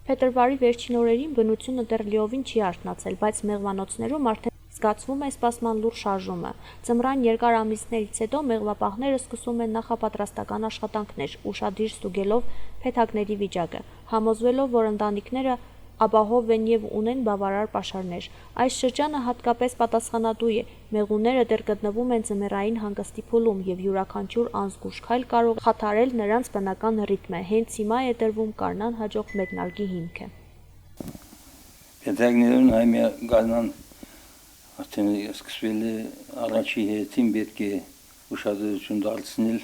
Փետրվարի վերջին օրերին բնությունը դեռ լիովին չի արթնացել, բայց մեղվանոցներում արդեն զգացվում է սպասման լուռ շարժումը։ Ձմռան երկար ամիսներից հետո մեղվապահները սկսում են նախապատրաստական աշխատանքներ, ուշադիր ստուգելով փեթակների վիճակը, համոզվելով, որ ընտանիքները ապահով են եւ ունեն բավարար պաշարներ։ Այս շրջանը հատկապես պատասխանատու է։ Մեղուները դեռ գտնվում են ձմեռային հանգստի փուլում եւ յուրաքանչյուր անզգույշ քայլ կարող է խաթարել նրանց բնական ռիթմը։ Հենց հիմա է դրվում կառնան հաջող մեկնարկի հիմքը։ Փեթակներուն այմյա գանան արդեն սկսվել է առաջի հետին պետք է ուշադրություն դարձնել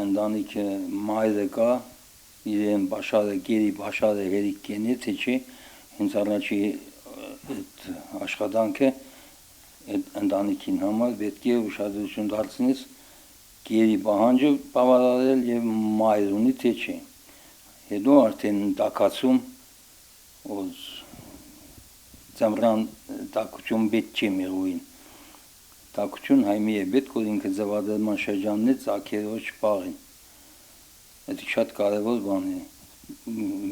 ընտանիքը մայրը կա իրեն բաշարը գերի բաշարը հերիք կենի թե չի հենց առաջի այդ աշխատանքը այդ ընտանիքին համար պետք է ուշադրություն դարձնել գերի պահանջը բավարարել եւ մայրունի թե չի հետո արդեն տակացում ոз Ձմռան տակություն պետք չի մեղուին տակություն հայմի է պետք որ ինքը ձևադրման շրջանն է ծագերոջ պաղին այդ շատ կարևոր բան է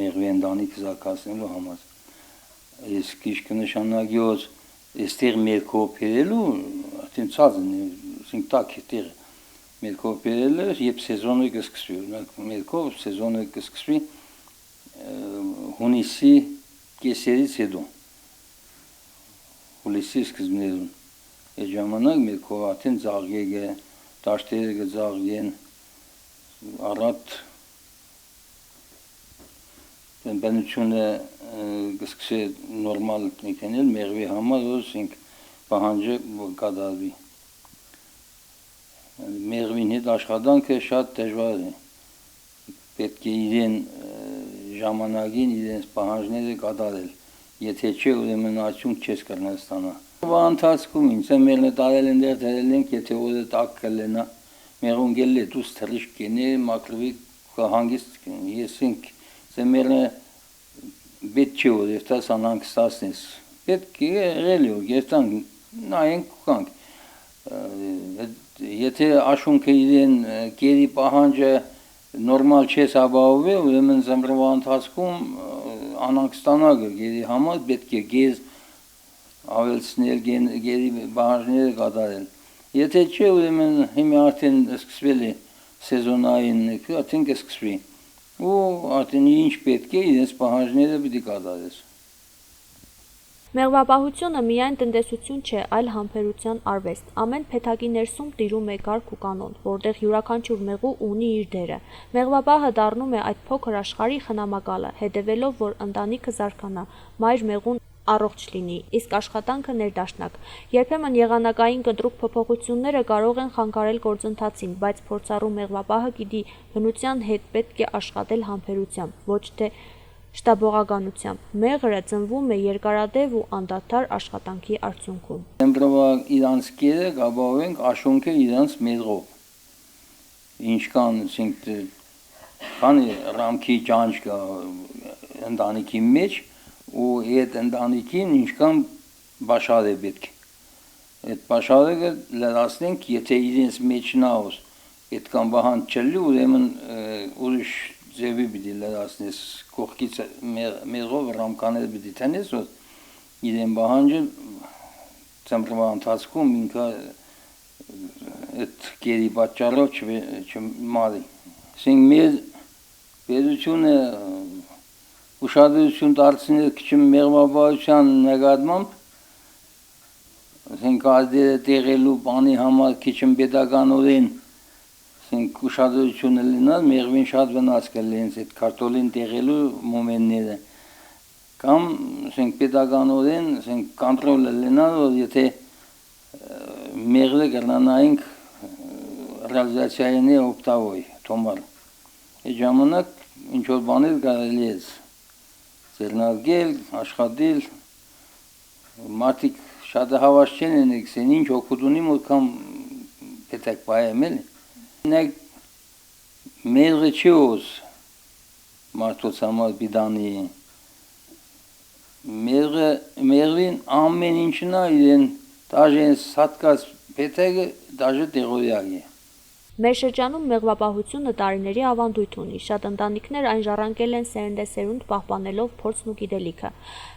մեղվի ընտանիքը զարգացնելու համար ես քիչ նշանակի որ այստեղ մեր կոոպերելու արդեն ցածն է ասենք տակ է տեղ մեր կոոպերելը երբ սեզոնը կսկսվի մեր կոոպ սեզոնը կսկսվի հունիսի կեսերից հետո հուլիսի սկզբներուն այդ ժամանակ մեր կողատին ծաղգեգը դաշտերը կծաղգեն առատ բնությունը կսկսի նորմալ կնիքենել մեղվի համար որ ինք պահանջը կադարվի մեղվին հետ աշխատանքը շատ դժվար է պետք է իրեն ժամանակին իրենց պահանջները կադարել Եթե չէ ուրեմն արդյունք չես կրնա ստանա։ Վանթացքում ինձ մերն տարել են դեր դերել ենք, եթե օրը տակ կլենա, մեղուն գելլե դուս թրիշ կենի, մակրվի հանգիստ կենի, ես ինք մերն պետք չի որ եվտաս անհանգստացնես, պետք է եղելի որ եվտան նայենք կանք, եթե աշունքը իրեն կերի պահանջը նորմալ չես ապահովի, ուրեմն զմրվա ընթացքում անհանգստանալը գերի համար պետք է գեզ ավելցնել գերի պահանջները կատարել։ Եթե չէ, ուրեմն հիմա արդեն սկսվել է սեզոնային արդեն կսկսվի ու արդեն ինչ պետք է իրենց պահանջները պիտի կատարես։ Մեղվապահությունը միայն տնտեսություն չէ, այլ համբերության արվեստ։ Ամեն փեթակի ներսում տիրում է կարգ ու կանոն, որտեղ յուրաքանչյուր մեղու ունի իր դերը։ Մեղվապահը դառնում է այդ փոքր աշխարհի խնամակալը, հետևելով, որ ընտանիքը զարգանա, մայր մեղուն առողջ լինի, իսկ աշխատանքը ներդաշնակ։ Երբեմն եղանակային կտրուկ փոփոխությունները կարող են խանգարել գործընթացին, բայց փորձառու մեղվապահը գիտի բնության հետ պետք է աշխատել համբերությամբ, ոչ թե շտաբողականությամբ։ Մեղրը ծնվում է երկարատև ու անդադար աշխատանքի արդյունքում։ Εμբրվա իրանց կերը կապահովենք աշունքը իրանց մեղով։ Ինչքան ասենք քանի ռամքի ճանճ կա ընտանիքի մեջ ու այդ ընտանիքին ինչքան բաշար է պետք։ Այդ բաշարը լրացնենք, եթե իրենց մեջ նաուս այդքան բան չլի, ուրեմն ուրիշ ձևի պիտի լրացնես կողքից մեղով ռամկաները պիտի տենես, որ իրեն բահանջը ծմրվա ընթացքում ինքը այդ գերի պատճառով չմարի։ Ասենք մեր պետությունը ուշադրություն դարձնել քիչ մեղվապահության նկատմամբ ասենք ազդերը տեղելու բանի համար քիչ պետականորեն ասենք ուշադրությունը լինած մեղվին շատ վնաս կլինի այդ քարտոլին տեղելու մոմենտները կամ ասենք պետականորեն ասենք կոնտրոլը լինած որ եթե մեղրը կրնանայինք ռեալիզացիայինի օպտավոյ թոմար այդ ժամանակ ինչ որ բաներ կարելի է ձեռնարկել աշխատել մարդիկ շատ հավաս չեն եկցեն ինչ օգուտ ունի մոտ պետք բայեմ էլի Նեք մեղրը չի ոզ մարդոց համար բիդանի մեղրին ամեն ինչն է իրեն դաժե սատկած պետեգը դաժե տեղորյակ է Մեր շրջանում մեղվապահությունը տարիների ավանդույթ ունի, շատ ընտանիքներ այն ժառանգել են սերնդեսերունդ պահպանելով փորձն ու գիտելիքը։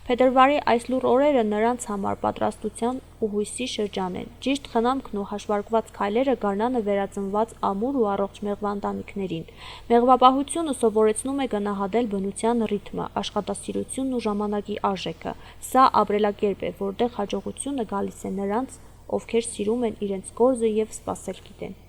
Փետրվարի այս լուռ օրերը նրանց համար պատրաստության ու հույսի շրջան են։ Ճիշտ խնամքն ու հաշվարկված քայլերը գարնանը վերածնված ամուր ու առողջ մեղվա ընտանիքներին։ Մեղվապահությունը սովորեցնում է գնահատել բնության ռիթմը, աշխատասիրությունն ու ժամանակի արժեքը։ Սա ապրելակերպ է, որտեղ հաջողությունը գալիս է նրանց, ովքեր սիրում են իրենց գործը և սպասել գիտեն։